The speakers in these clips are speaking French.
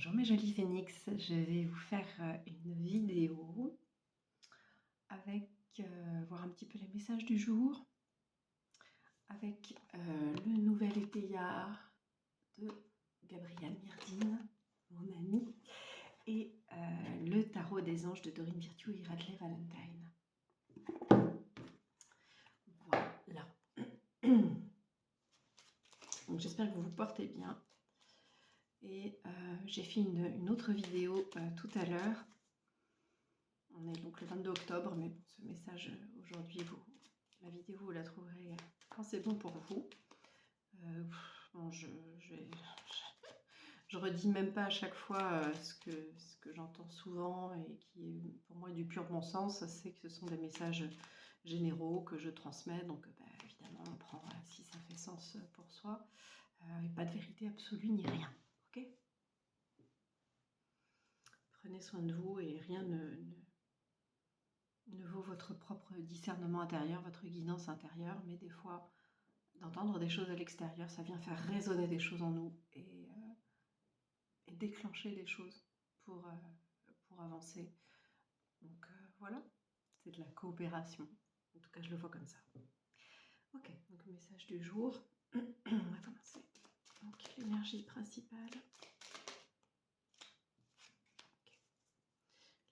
Bonjour mes jolis phénix, je vais vous faire une vidéo avec voir un petit peu les messages du jour, avec le nouvel étayard de Gabrielle Myrdine, mon amie, et le tarot des anges de Doreen Virtue et Radley Valentine. Voilà. Donc j'espère que vous vous portez bien. Et j'ai fait une autre vidéo tout à l'heure. On est donc le 22 octobre, mais bon, ce message aujourd'hui, la vidéo, vous la trouverez quand c'est bon pour vous. Bon, je redis même pas à chaque fois ce que j'entends souvent et qui est pour moi du pur bon sens, c'est que ce sont des messages généraux que je transmets, donc évidemment on prend si ça fait sens pour soi, et pas de vérité absolue ni rien, ok? Prenez soin de vous et rien ne vaut votre propre discernement intérieur, votre guidance intérieure, mais des fois, d'entendre des choses à l'extérieur, ça vient faire résonner des choses en nous et déclencher des choses pour avancer. Donc voilà, c'est de la coopération. En tout cas, je le vois comme ça. Ok, donc le message du jour. On va commencer. Donc l'énergie principale. Okay.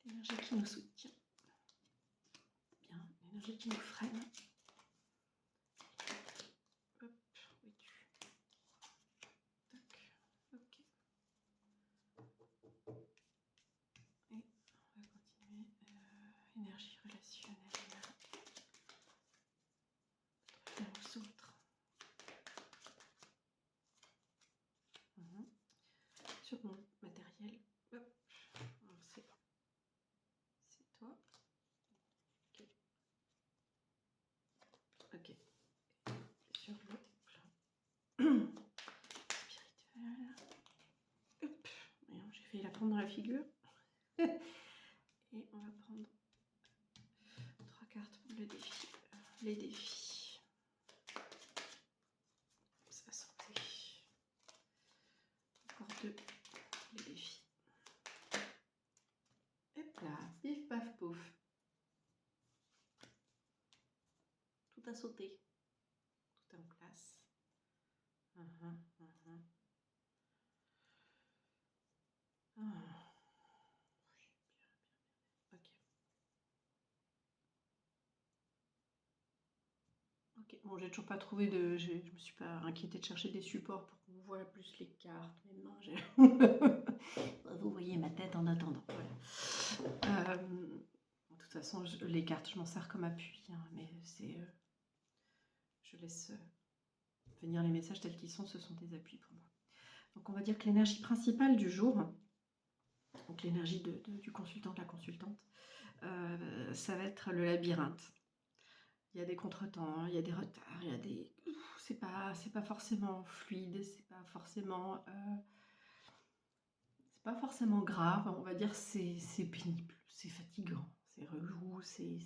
L'énergie qui nous soutient. Bien, l'énergie qui nous freine. Hop, où es-tu? Tac, ok. Et on va continuer. Énergie relationnelle. Aux autres. Sur mon matériel. Hop. C'est toi. Ok. Ok. Sur le plan spirituel. Hop. J'ai failli la prendre dans la figure. Et on va prendre 3 cartes pour le défi. Les défis. Sa santé. Encore 2. Les défis. Hop là. Pif paf pouf. Tout a sauté. Tout est en place. Ah. Oui, bien. Ok. Ok, bon, j'ai toujours pas trouvé de. Je me suis pas inquiétée de chercher des supports pour qu'on voit plus les cartes, mes mains. Vous voyez ma tête en attendant. Voilà. De toute façon, les cartes, je m'en sers comme appui, hein, mais c'est. Je laisse venir les messages tels qu'ils sont, ce sont des appuis pour moi. Donc, on va dire que l'énergie principale du jour, donc l'énergie du consultant, de la consultante, ça va être le labyrinthe. Il y a des contretemps, il y a des retards, il y a des... C'est pas forcément fluide, c'est pas forcément grave, on va dire c'est pénible, c'est fatigant, c'est relou, c'est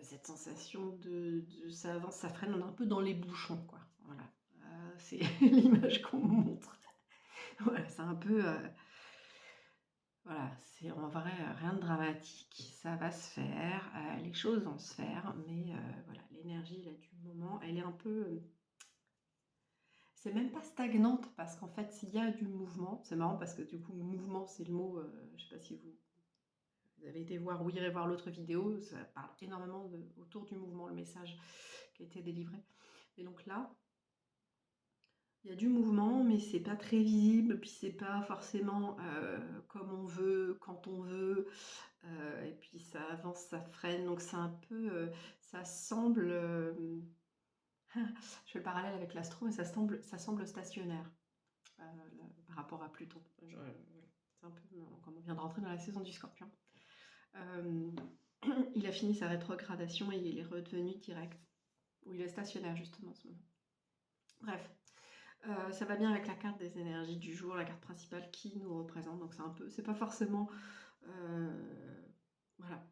cette sensation de ça avance, ça freine, on est un peu dans les bouchons, quoi. Voilà, c'est l'image qu'on montre. Voilà, c'est un peu... voilà, c'est en vrai rien de dramatique, ça va se faire, les choses vont se faire, mais voilà, l'énergie là du moment, elle est un peu... c'est même pas stagnante parce qu'en fait, s'il y a du mouvement, c'est marrant parce que du coup, mouvement, c'est le mot, je sais pas si vous avez été voir ou irez voir l'autre vidéo, ça parle énormément autour du mouvement, le message qui a été délivré. Et donc là, il y a du mouvement, mais c'est pas très visible, puis c'est pas forcément comme on veut, quand on veut, et puis ça avance, ça freine, donc c'est un peu, ça semble, je fais le parallèle avec l'astro, mais ça semble stationnaire par rapport à Pluton. C'est un peu comme on vient de rentrer dans la saison du Scorpion. Il a fini sa rétrogradation et il est redevenu direct, où il est stationnaire justement en ce moment. Bref. Ça va bien avec la carte des énergies du jour, la carte principale qui nous représente. Donc c'est pas forcément, voilà,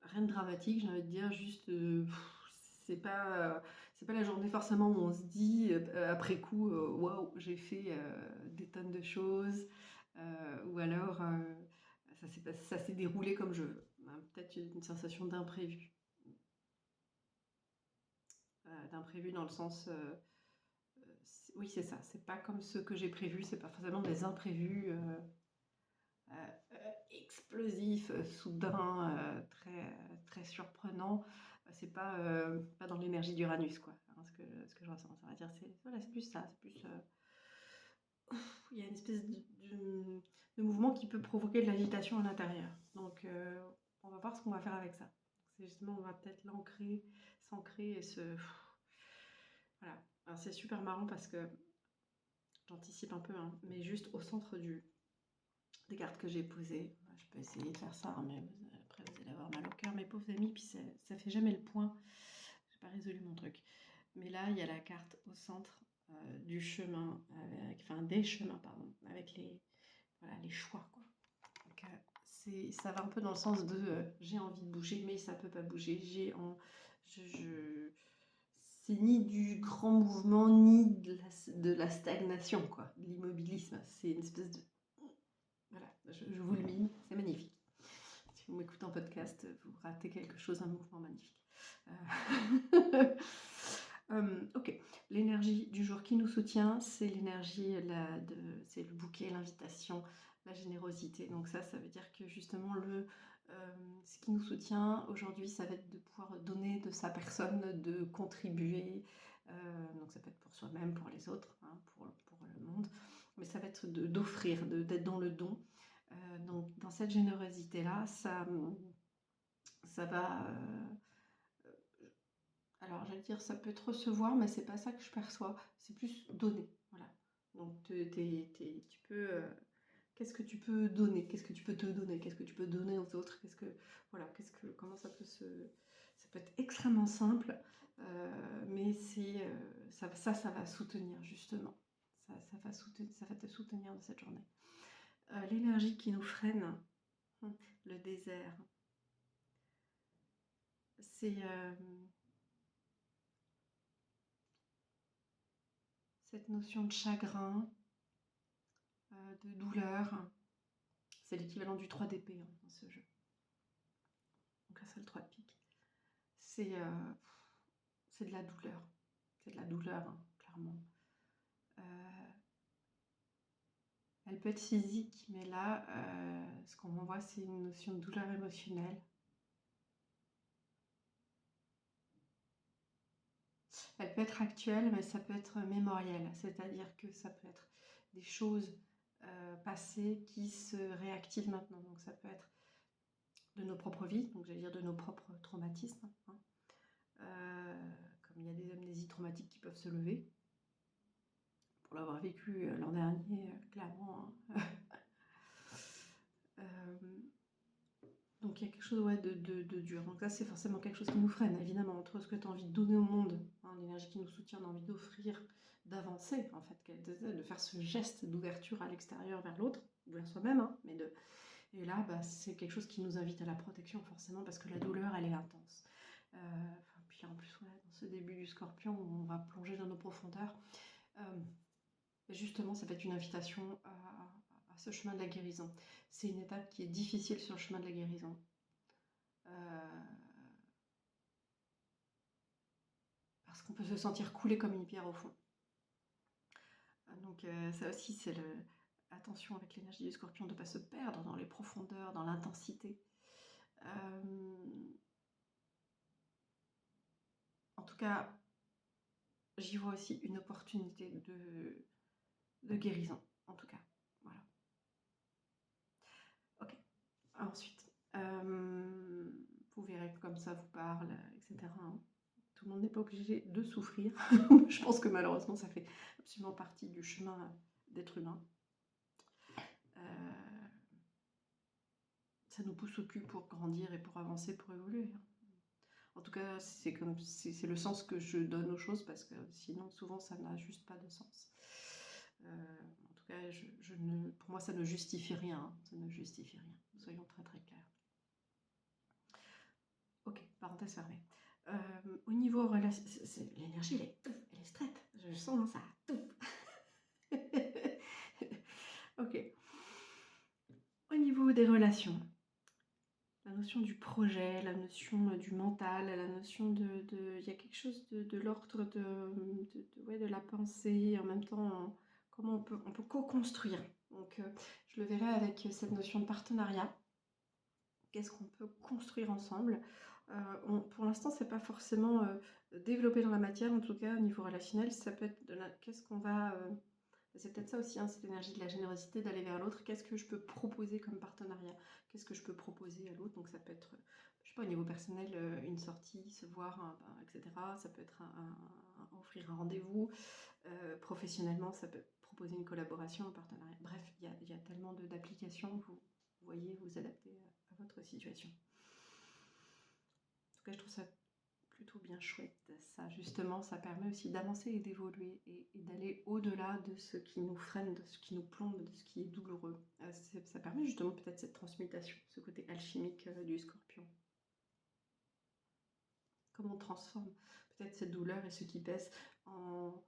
rien de dramatique. J'ai envie de dire juste, c'est pas c'est pas la journée forcément où on se dit, après coup, «Waouh, j'ai fait, des tonnes de choses», ou alors, ça s'est déroulé comme je veux. Peut-être une sensation d'imprévu. D'imprévu dans le sens, oui, c'est ça, c'est pas comme ce que j'ai prévu, c'est pas forcément des imprévus, explosifs, soudains, très surprenants. C'est pas dans l'énergie d'Uranus, quoi, hein, ce que je ressens. Ça va dire, voilà, c'est plus ça, c'est plus, il y a une espèce de mouvement qui peut provoquer de l'agitation à l'intérieur. Donc, on va voir ce qu'on va faire avec ça. C'est justement, on va peut-être s'ancrer et voilà. Alors, c'est super marrant parce que j'anticipe un peu, hein, mais juste au centre des cartes que j'ai posées, je peux essayer de faire ça, hein, mais après vous allez avoir mal au cœur, mes pauvres amis, puis ça fait jamais le point. J'ai pas résolu mon truc. Mais là, il y a la carte au centre du chemin, enfin des chemins, pardon, avec voilà, les choix, quoi. Donc, ça va un peu dans le sens de j'ai envie de bouger, mais ça peut pas bouger. C'est ni du grand mouvement, ni de la stagnation, quoi, de l'immobilisme. C'est une espèce de... Voilà, je vous le mime, c'est magnifique. Si vous m'écoutez en podcast, vous ratez quelque chose, un mouvement magnifique. Ok, l'énergie du jour qui nous soutient, c'est l'énergie, c'est le bouquet, l'invitation, la générosité. Donc ça veut dire que justement, ce qui nous soutient aujourd'hui, ça va être de pouvoir donner de sa personne, de contribuer. Donc ça peut être pour soi-même, pour les autres, hein, pour le monde. Mais ça va être d'offrir, d'être dans le don. Donc dans cette générosité-là, ça va... alors, j'allais dire, ça peut être recevoir, mais c'est pas ça que je perçois. C'est plus donner. Voilà. Donc, tu peux. Qu'est-ce que tu peux donner? Qu'est-ce que tu peux te donner? Qu'est-ce que tu peux donner aux autres? Voilà. Comment ça peut ça peut être extrêmement simple, mais ça va soutenir justement. Ça va te soutenir dans cette journée. L'énergie qui nous freine, le désert, c'est cette notion de chagrin, de douleur. C'est l'équivalent du 3 d'épée, hein, dans ce jeu. Donc là, c'est le 3 de pique. C'est de la douleur. C'est de la douleur, hein, clairement. Elle peut être physique, mais là, ce qu'on voit, c'est une notion de douleur émotionnelle. Elle peut être actuelle, mais ça peut être mémoriel. C'est-à-dire que ça peut être des choses passées qui se réactivent maintenant. Donc ça peut être de nos propres vies, donc j'allais dire de nos propres traumatismes, hein. Comme il y a des amnésies traumatiques qui peuvent se lever, pour l'avoir vécu l'an dernier, clairement, hein. Donc il y a quelque chose, ouais, de dur. Donc ça, c'est forcément quelque chose qui nous freine, évidemment, entre ce que tu as envie de donner au monde, hein, l'énergie qui nous soutient, on a envie d'offrir, d'avancer, en fait, de faire ce geste d'ouverture à l'extérieur vers l'autre, vers soi-même, hein, et là, bah, c'est quelque chose qui nous invite à la protection, forcément, parce que la douleur, elle est intense. Puis en plus, ouais, dans ce début du Scorpion, on va plonger dans nos profondeurs. Justement, ça va être une invitation à ce chemin de la guérison. C'est une étape qui est difficile sur le chemin de la guérison. Parce qu'on peut se sentir coulé comme une pierre au fond. Donc ça aussi, c'est attention avec l'énergie du Scorpion de ne pas se perdre dans les profondeurs, dans l'intensité. En tout cas, j'y vois aussi une opportunité de guérison, en tout cas. Voilà. Ok. Ensuite, vous verrez comme ça vous parle, etc., hein. Tout le monde n'est pas obligé de souffrir. Je pense que malheureusement, ça fait absolument partie du chemin d'être humain. Ça nous pousse au cul pour grandir et pour avancer, pour évoluer. En tout cas, c'est le sens que je donne aux choses, parce que sinon, souvent, ça n'a juste pas de sens. En tout cas, pour moi, ça ne justifie rien. Hein. Ça ne justifie rien. Soyons très très clairs. Ok, parenthèse fermée. Au niveau relation, l'énergie, elle est straight. Je sens hein, ça. Tout. Ok. Au niveau des relations, la notion du projet, la notion du mental, la notion il y a quelque chose de l'ordre ouais, de la pensée, en même temps, comment on peut co-construire. Donc, je le verrai avec cette notion de partenariat. Qu'est-ce qu'on peut construire ensemble? Pour l'instant, c'est pas forcément développé dans la matière, en tout cas au niveau relationnel, ça peut être qu'est-ce qu'on va. C'est peut-être ça aussi, hein, c'est l'énergie de la générosité, d'aller vers l'autre. Qu'est-ce que je peux proposer comme partenariat? Qu'est-ce que je peux proposer à l'autre? Donc ça peut être, je sais pas, au niveau personnel, une sortie, se voir, etc. Ça peut être offrir un rendez-vous. Professionnellement, ça peut proposer une collaboration, un partenariat. Bref, il y a tellement d'applications que vous voyez vous adapter à votre situation. En tout cas, je trouve ça plutôt bien chouette. Ça, justement, ça permet aussi d'avancer et d'évoluer et d'aller au-delà de ce qui nous freine, de ce qui nous plombe, de ce qui est douloureux. Ça permet justement peut-être cette transmutation, ce côté alchimique du scorpion. Comment on transforme peut-être cette douleur et ce qui pèse en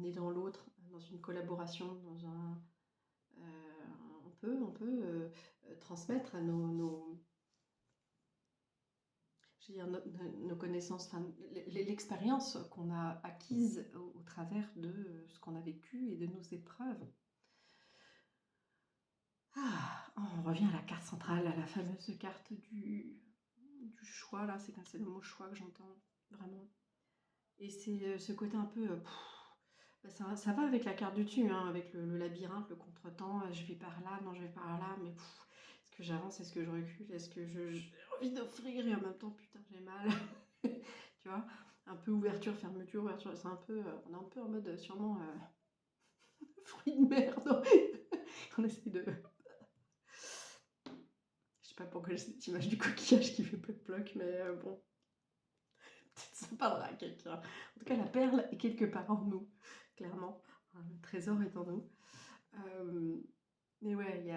aidant l'autre, dans une collaboration, dans un... on peut transmettre à nos nos connaissances, enfin, l'expérience qu'on a acquise au travers de ce qu'on a vécu et de nos épreuves. On revient à la carte centrale, à la fameuse carte du choix, là, c'est le mot choix que j'entends, vraiment. Et c'est ce côté un peu... ça va avec la carte du dessus, hein, avec le labyrinthe, le contretemps, je vais par là, non, je vais par là, mais est-ce que j'avance, est-ce que je recule, est-ce que j'ai envie d'offrir et en même temps, putain, j'ai mal. Tu vois, un peu ouverture, fermeture, ouverture, c'est un peu, on est un peu en mode sûrement fruit de mer, non. On essaie de... Je sais pas pourquoi j'ai cette image du coquillage qui fait peu de bloc, mais bon, peut-être ça parlera à quelqu'un. En tout cas, la perle est quelque part en nous, clairement. Le trésor est en nous. Mais ouais, il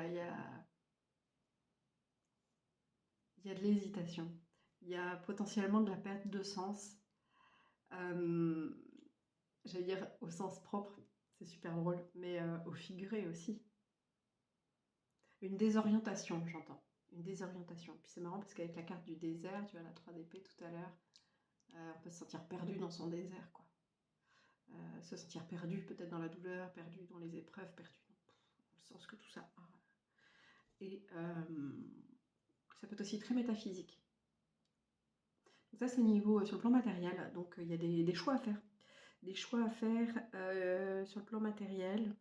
y a de l'hésitation. Il y a potentiellement de la perte de sens. J'allais dire au sens propre, c'est super drôle, mais au figuré aussi. Une désorientation, j'entends. Une désorientation. Puis c'est marrant parce qu'avec la carte du désert, tu vois, la 3 d'épée tout à l'heure, on peut se sentir perdu dans son désert, quoi. Se sentir perdu peut-être dans la douleur, perdu dans les épreuves, perdu dans le sens que tout ça a. Et ça peut être aussi très métaphysique. Donc ça, c'est au niveau sur le plan matériel. Donc il y a des choix à faire. Des choix à faire sur le plan matériel.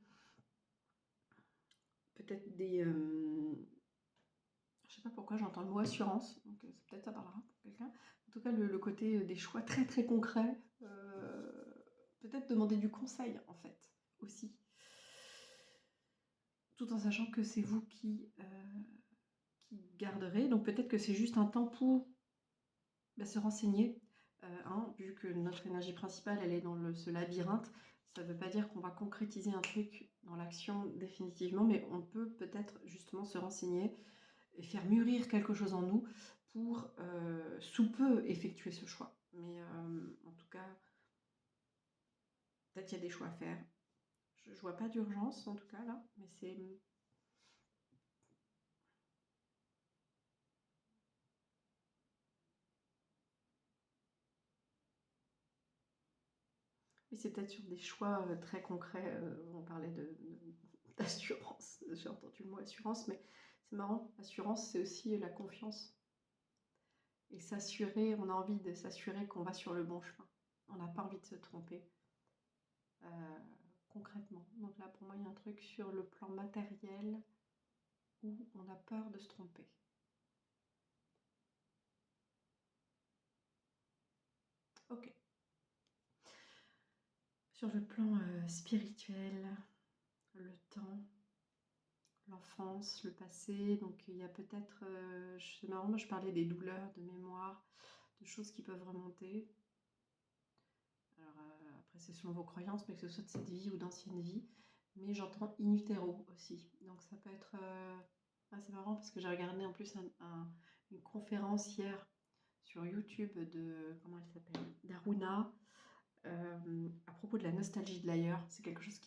Peut-être des... je sais pas pourquoi j'entends le mot assurance, donc peut-être ça parlera pour quelqu'un. En tout cas, le côté des choix très très concrets. Peut-être demander du conseil, en fait, aussi. Tout en sachant que c'est vous qui garderez. Donc peut-être que c'est juste un temps pour se renseigner. Vu que notre énergie principale, elle est dans ce labyrinthe, ça ne veut pas dire qu'on va concrétiser un truc dans l'action définitivement, mais on peut peut-être justement se renseigner et faire mûrir quelque chose en nous pour sous peu effectuer ce choix. Mais en tout cas, peut-être qu'il y a des choix à faire. Je vois pas d'urgence en tout cas là, mais c'est... Mais c'est peut-être sur des choix très concrets. On parlait d'assurance. J'ai entendu le mot assurance, mais c'est marrant. Assurance, c'est aussi la confiance. Et s'assurer, on a envie de s'assurer qu'on va sur le bon chemin. On n'a pas envie de se tromper. Concrètement. Donc là, pour moi, il y a un truc sur le plan matériel où on a peur de se tromper. Ok. Sur le plan spirituel, le temps, l'enfance, le passé, donc il y a peut-être, c'est marrant, moi je parlais des douleurs, de mémoire, de choses qui peuvent remonter. Alors après c'est selon vos croyances, mais que ce soit de cette vie ou d'ancienne vie, mais j'entends in utero aussi, donc ça peut être, c'est marrant parce que j'ai regardé en plus une conférence hier sur YouTube de, comment elle s'appelle, d'Aruna, à propos de la nostalgie de l'ailleurs. C'est quelque chose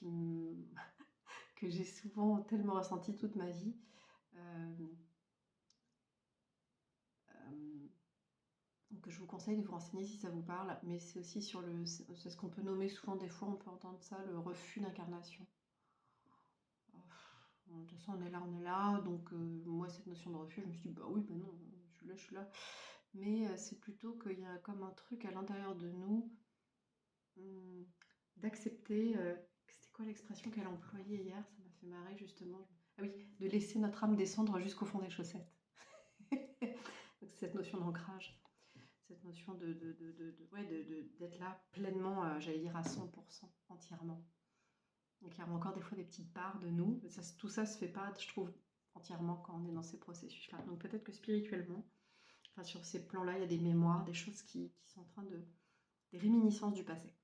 que j'ai souvent tellement ressenti toute ma vie. Euh, euh, donc je vous conseille de vous renseigner si ça vous parle, mais c'est aussi sur c'est ce qu'on peut nommer souvent, des fois on peut entendre ça, le refus d'incarnation. De toute façon, on est là, donc moi, cette notion de refus, je me suis dit, bah oui, bah non, je suis là, je suis là. Mais c'est plutôt qu'il y a comme un truc à l'intérieur de nous, hum, d'accepter, c'était quoi l'expression qu'elle a employée hier? Ça m'a fait marrer justement. Ah oui, de laisser notre âme descendre jusqu'au fond des chaussettes. Donc c'est cette notion d'ancrage, cette notion ouais, d'être là pleinement, j'allais dire à 100%, entièrement. Donc il y a encore des fois des petites parts de nous. Tout ça se fait pas, je trouve, entièrement quand on est dans ces processus-là. Donc peut-être que spirituellement, enfin sur ces plans-là, il y a des mémoires, des choses qui sont en train de... des réminiscences du passé.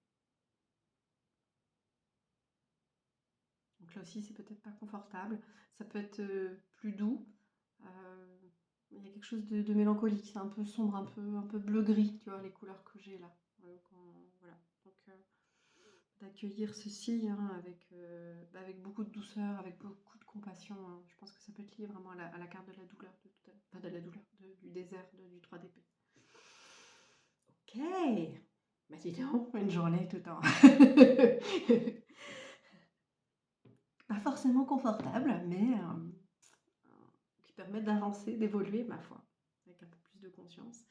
Donc là aussi, c'est peut-être pas confortable. Ça peut être plus doux. Euh, il y a quelque chose de mélancolique. C'est un peu sombre, un peu bleu-gris, tu vois, les couleurs que j'ai là. Voilà. Donc d'accueillir ceci hein, avec beaucoup de douceur, avec beaucoup de compassion. Hein. Je pense que ça peut être lié vraiment à la carte de la douleur, de tout à l'heure. Pas de la douleur, du désert, du 3 d'épée. Ok, bah dis donc, une journée tout en... Pas forcément confortable, mais qui permet d'avancer, d'évoluer, ma foi, avec un peu plus de conscience.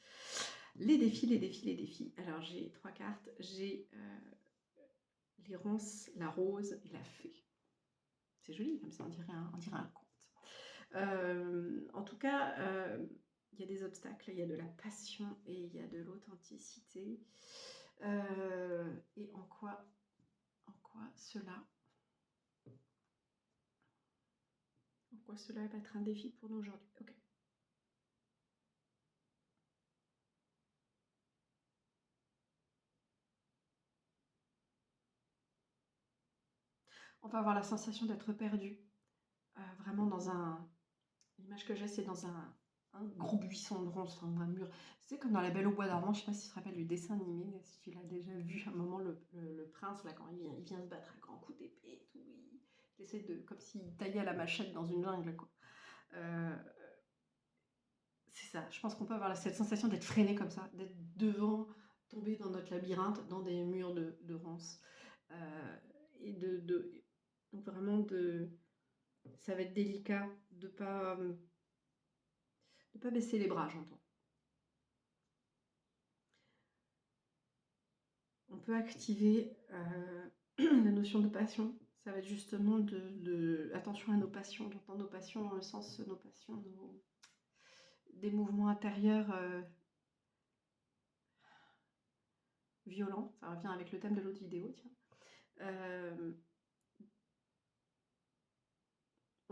Les défis, les défis, les défis. Alors j'ai 3 cartes, j'ai les ronces, la rose et la fée. C'est joli comme ça, on dirait un conte. En tout cas, il y a des obstacles, il y a de la passion et il y a de l'authenticité. Et en quoi cela va être un défi pour nous aujourd'hui? Ok. On va avoir la sensation d'être perdu, vraiment dans un... L'image que j'ai, c'est dans un gros buisson de ronces, enfin un mur. C'est comme dans La Belle au bois dormant, je sais pas si tu te rappelles du dessin animé, si tu l'as déjà vu, à un moment, le prince, là, quand il vient se battre à grands coups d'épée et tout, il essaie de... comme s'il taillait à la machette dans une jungle, quoi. Euh, c'est ça, je pense qu'on peut avoir cette sensation d'être freiné comme ça, d'être devant, tomber dans notre labyrinthe, dans des murs de ronces. Et donc vraiment ça va être délicat de pas baisser les bras, j'entends. On peut activer la notion de passion. Ça va être justement attention à nos passions. J'entends nos passions dans le sens nos passions, des mouvements intérieurs violents. Ça revient avec le thème de l'autre vidéo, tiens.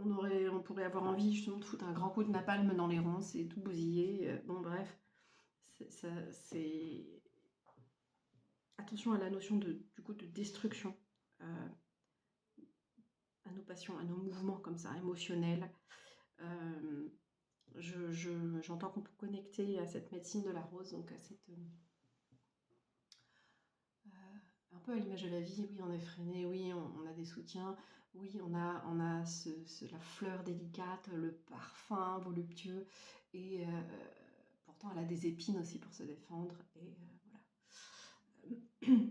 On pourrait avoir envie justement de foutre un grand coup de napalm dans les ronces et tout bousiller. Bon, bref, c'est attention à la notion du coup de destruction, à nos passions, à nos mouvements comme ça, émotionnels. J'entends qu'on peut connecter à cette médecine de la rose, donc à cette... un peu à l'image de la vie, oui, on est freiné, oui, on a des soutiens, oui, on a la fleur délicate, le parfum voluptueux, et pourtant elle a des épines aussi pour se défendre, et voilà.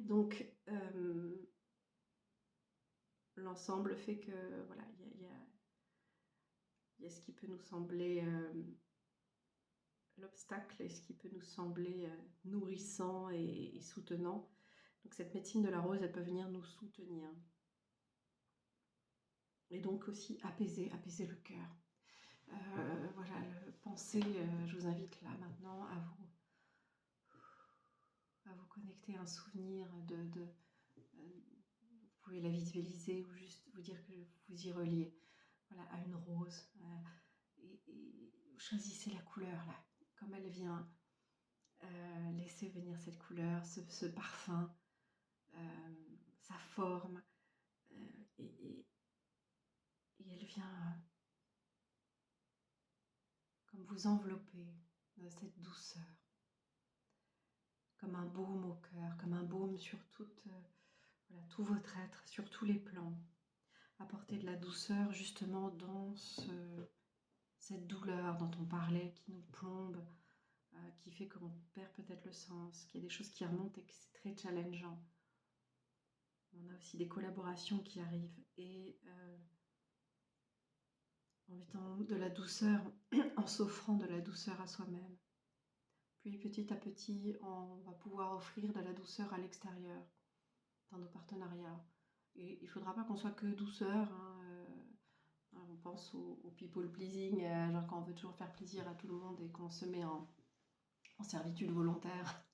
Donc, l'ensemble fait que, voilà, il y a ce qui peut nous sembler l'obstacle et ce qui peut nous sembler nourrissant et soutenant. Donc cette médecine de la rose, elle peut venir nous soutenir. Et donc aussi apaiser le cœur. Voilà, penser, je vous invite là maintenant à vous connecter à un souvenir vous pouvez la visualiser ou juste vous dire que vous y reliez. Voilà, à une rose. Et vous choisissez la couleur là, comme elle vient. Laissez venir cette couleur, ce parfum, sa forme. Et elle vient comme vous envelopper de cette douceur. comme un baume au cœur, comme un baume sur voilà, tout votre être, sur tous les plans. Apporter de la douceur justement dans cette douleur dont on parlait, qui nous plombe, qui fait qu'on perd peut-être le sens, qu'il y a des choses qui remontent et que c'est très challengeant. On a aussi des collaborations qui arrivent et en mettant de la douceur, en s'offrant de la douceur à soi-même. Puis petit à petit, on va pouvoir offrir de la douceur à l'extérieur, dans nos partenariats. Et il ne faudra pas qu'on soit que douceur, hein, on pense au people pleasing, genre quand on veut toujours faire plaisir à tout le monde et qu'on se met en servitude volontaire.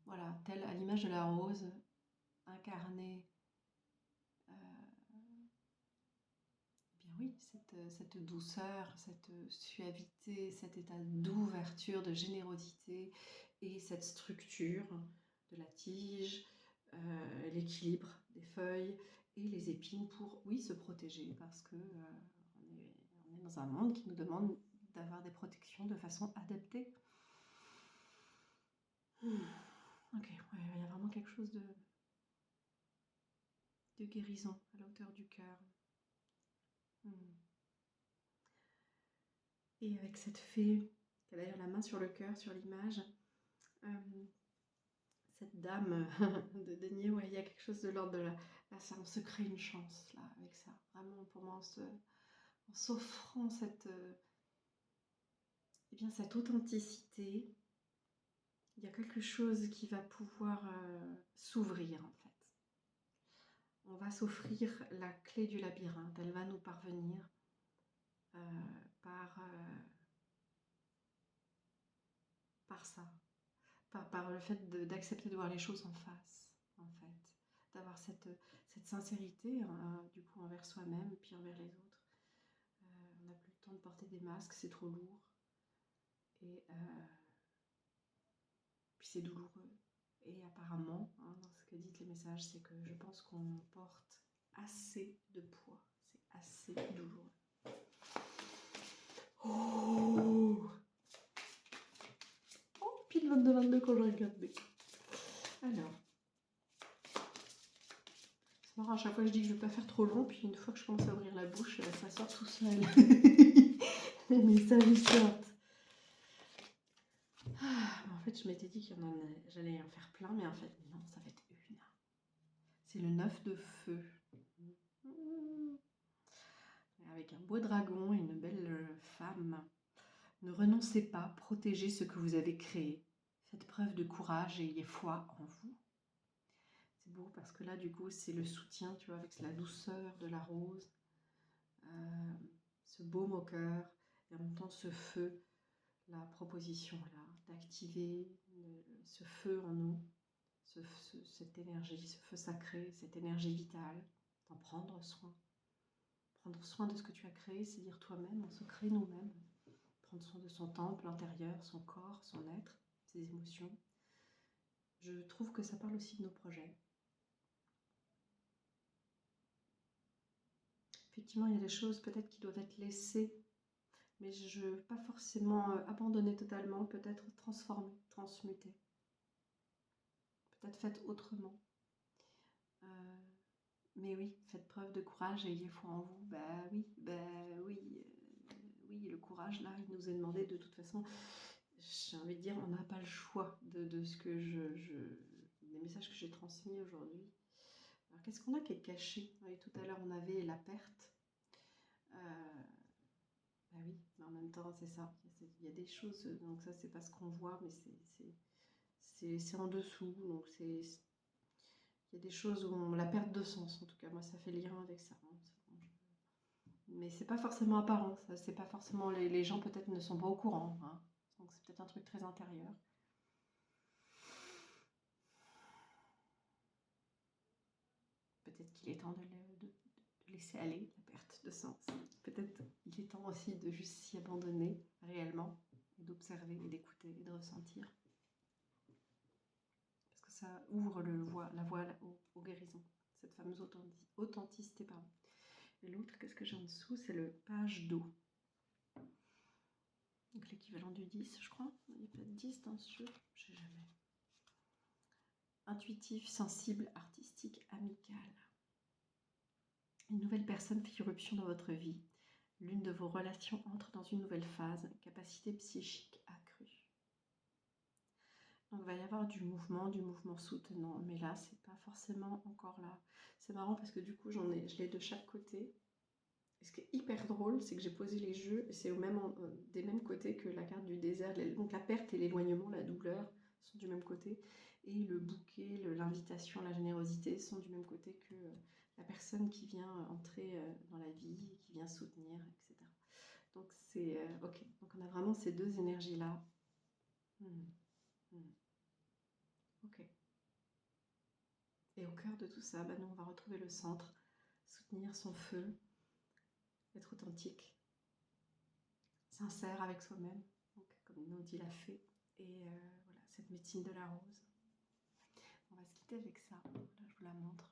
Voilà, telle à l'image de la rose, incarner bien oui, cette douceur, cette suavité, cet état d'ouverture, de générosité et cette structure de la tige, l'équilibre des feuilles et les épines pour, oui, se protéger parce que on est dans un monde qui nous demande d'avoir des protections de façon adaptée. Ok, ouais, il y a vraiment quelque chose de guérison à la hauteur du cœur. Et avec cette fée, qui a d'ailleurs la main sur le cœur, sur l'image, cette dame de denier, ouais, il y a quelque chose de l'ordre de là, ça, on se crée une chance là avec ça. Vraiment, pour moi, en s'offrant eh bien, cette authenticité, il y a quelque chose qui va pouvoir s'ouvrir en fait. On va s'offrir la clé du labyrinthe, elle va nous parvenir par ça, par le fait d'accepter de voir les choses en face, en fait, d'avoir cette sincérité du coup envers soi-même et puis envers les autres. On n'a plus le temps de porter des masques, c'est trop lourd et puis c'est douloureux. Et apparemment, hein, dans ce que disent les messages, c'est que je pense qu'on porte assez de poids, c'est assez douloureux. Oh, pile 22-22 quand je regarde. Alors, c'est marrant, à chaque fois je dis que je ne vais pas faire trop long, puis une fois que je commence à ouvrir la bouche, ça sort tout seul. Les messages sortent. En fait, je m'étais dit qu'il y en avait, j'allais en faire plein, mais en fait, non, ça va être une. C'est le 9 de feu. Avec un beau dragon et une belle femme. Ne renoncez pas, protégez ce que vous avez créé. Faites preuve de courage et ayez foi en vous. C'est beau parce que là, du coup, c'est le soutien, tu vois, avec la douceur de la rose, ce baume au cœur, et en même temps ce feu, la proposition là, d'activer ce feu en nous, cette énergie, ce feu sacré, cette énergie vitale, d'en prendre soin. Prendre soin de ce que tu as créé, c'est dire toi-même, on se crée nous-mêmes. Prendre soin de son temple intérieur, son corps, son être, ses émotions. Je trouve que ça parle aussi de nos projets. Effectivement, il y a des choses peut-être qui doivent être laissées, mais je ne veux pas forcément abandonner totalement, peut-être transformer, transmuter. Peut-être faites autrement. Mais oui, faites preuve de courage et ayez foi en vous. Oui, le courage là, il nous est demandé de toute façon. J'ai envie de dire, on n'a pas le choix de ce que des messages que j'ai transmis aujourd'hui. Alors qu'est-ce qu'on a qui est caché? Oui, tout à l'heure on avait la perte. Oui, mais en même temps c'est ça. Il y a des choses, donc ça c'est pas ce qu'on voit, mais c'est en dessous. Donc il y a des choses où la perte de sens, en tout cas moi ça fait lien avec ça. Mais c'est pas forcément apparent, ça, c'est pas forcément les gens peut-être ne sont pas au courant, hein. Donc c'est peut-être un truc très intérieur. Peut-être qu'il est temps de laisser aller la perte de sens. Peut-être qu'il est temps aussi de juste s'y abandonner réellement, et d'observer, et d'écouter, et de ressentir. Parce que ça ouvre la voie aux guérisons, cette fameuse authenticité. Et l'autre, qu'est-ce que j'ai en dessous? C'est le page d'eau. Donc l'équivalent du 10, je crois. Il n'y a pas de 10 dans ce jeu, je sais jamais. Intuitif, sensible, artistique, amical. Une nouvelle personne fait irruption dans votre vie. L'une de vos relations entre dans une nouvelle phase, capacité psychique accrue. Donc il va y avoir du mouvement soutenant, mais là, c'est pas forcément encore là. C'est marrant parce que du coup, je l'ai de chaque côté. Et ce qui est hyper drôle, c'est que j'ai posé les jeux, et c'est des mêmes côtés que la carte du désert. Donc la perte et l'éloignement, la douleur sont du même côté. Et le bouquet, l'invitation, la générosité sont du même côté que la personne qui vient entrer dans la vie, qui vient soutenir, etc. Donc c'est ok. Donc on a vraiment ces deux énergies-là. Hmm. Ok. Et au cœur de tout ça, bah, nous on va retrouver le centre, soutenir son feu, être authentique, sincère avec soi-même, donc, comme nous dit la fée, et voilà, cette médecine de la rose. On va se quitter avec ça. Là, je vous la montre,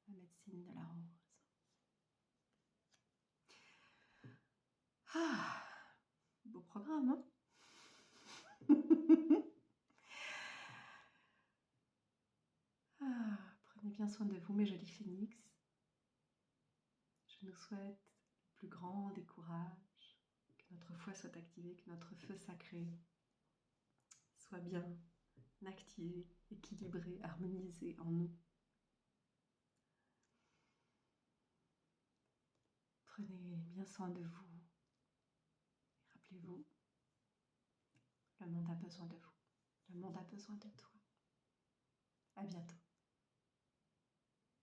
la médecine de la rose. Ah, beau programme, hein. Ah, prenez bien soin de vous, mes jolis phénix. Je nous souhaite le plus grand des courages, que notre foi soit activée, que notre feu sacré soit bien activé, équilibré, harmonisé en nous. Prenez bien soin de vous. Et rappelez-vous, le monde a besoin de vous. Le monde a besoin de toi. À bientôt.